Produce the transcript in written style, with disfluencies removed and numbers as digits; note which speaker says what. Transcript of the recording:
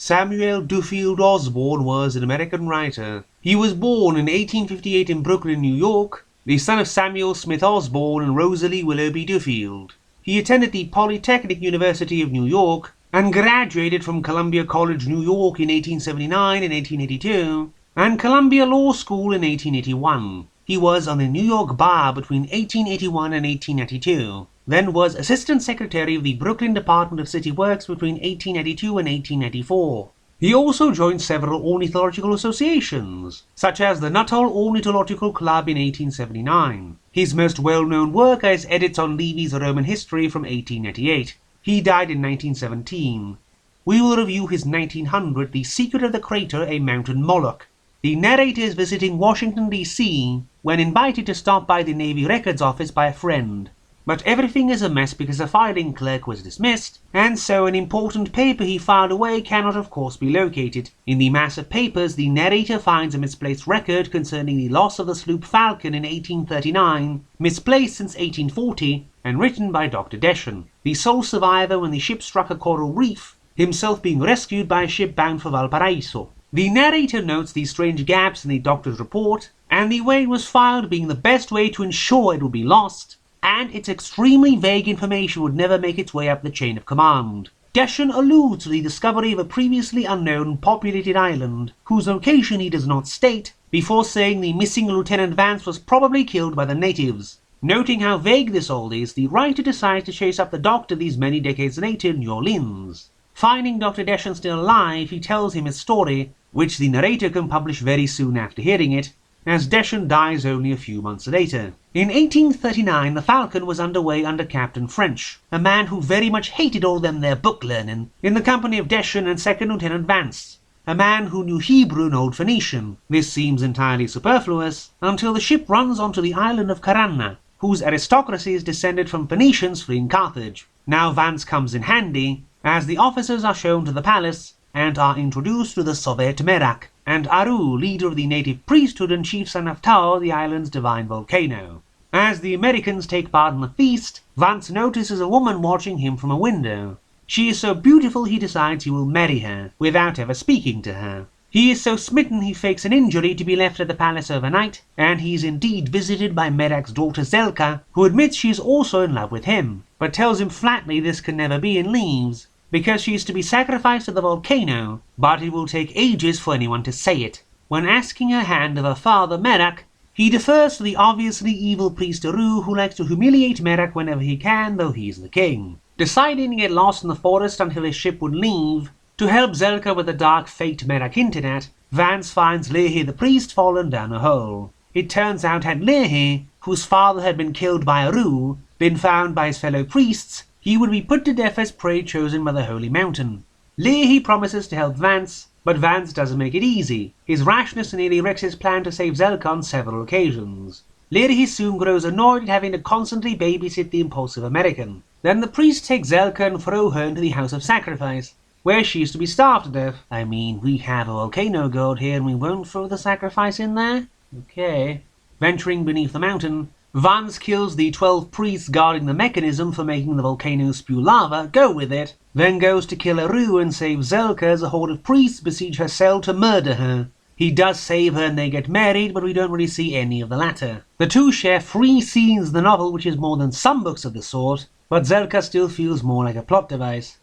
Speaker 1: Samuel Duffield Osborne was an American writer. He was born in 1858 in Brooklyn, New York, the son of Samuel Smith Osborne and Rosalie Willoughby Duffield. He attended the Polytechnic University of New York and graduated from Columbia College, New York in 1879 and 1882, and Columbia Law School in 1881. He was on the New York Bar between 1881 and 1892, then was Assistant Secretary of the Brooklyn Department of City Works between 1882 and 1894. He also joined several ornithological associations, such as the Nuttall Ornithological Club in 1879. His most well-known work is edits on Levy's Roman History from 1898. He died in 1917. We will review his 1900 The Secret of the Crater, a Mountain Moloch. The narrator is visiting Washington, D.C. when invited to stop by the Navy Records office by a friend. But everything is a mess because the filing clerk was dismissed, and so an important paper he filed away cannot of course be located. In the mass of papers, the narrator finds a misplaced record concerning the loss of the sloop Falcon in 1839, misplaced since 1840, and written by Dr. Deschen, the sole survivor when the ship struck a coral reef, himself being rescued by a ship bound for Valparaiso. The narrator notes these strange gaps in the doctor's report, and the way it was filed being the best way to ensure it would be lost, and its extremely vague information would never make its way up the chain of command. Deschen alludes to the discovery of a previously unknown populated island, whose location he does not state, before saying the missing Lieutenant Vance was probably killed by the natives. Noting how vague this all is, the writer decides to chase up the doctor these many decades later in New Orleans. Finding Dr. Deschen still alive, he tells him his story, which the narrator can publish very soon after hearing it, as Deschen dies only a few months later. In 1839, the Falcon was underway under Captain French, a man who very much hated all them their book learning, in the company of Deschen and Second Lieutenant Vance, a man who knew Hebrew and Old Phoenician. This seems entirely superfluous, until the ship runs onto the island of Caranna, whose aristocracy is descended from Phoenicians fleeing Carthage. Now Vance comes in handy, as the officers are shown to the palace, and are introduced to the Sovet Merak, and Aru, leader of the native priesthood and chief son of Tao, the island's divine volcano. As the Americans take part in the feast, Vance notices a woman watching him from a window. She is so beautiful he decides he will marry her, without ever speaking to her. He is so smitten he fakes an injury to be left at the palace overnight, and he is indeed visited by Merak's daughter Zelka, who admits she is also in love with him, but tells him flatly this can never be and leaves, because she is to be sacrificed to the volcano, but it will take ages for anyone to say it. When asking her hand of her father, Merak, he defers to the obviously evil priest Aru, who likes to humiliate Merak whenever he can, though he is the king. Deciding to get lost in the forest until his ship would leave, to help Zelka with the dark fate Merak hinted at, Vance finds Leahy the priest fallen down a hole. It turns out had Leahy, whose father had been killed by Aru, been found by his fellow priests, he would be put to death as prey chosen by the Holy Mountain. Leahy promises to help Vance, but Vance doesn't make it easy. His rashness nearly wrecks his plan to save Zelka on several occasions. Leahy soon grows annoyed at having to constantly babysit the impulsive American. Then the priests take Zelka and throw her into the House of Sacrifice, where she is to be starved to death. I mean, we have a volcano god here and we won't throw the sacrifice in there? Okay. Venturing beneath the mountain, Vance kills the 12 priests guarding the mechanism for making the volcano spew lava, go with it, then goes to kill Aru and save Zelka as a horde of priests besiege her cell to murder her. He does save her and they get married, but we don't really see any of the latter. The two share 3 scenes in the novel, which is more than some books of the sort, but Zelka still feels more like a plot device.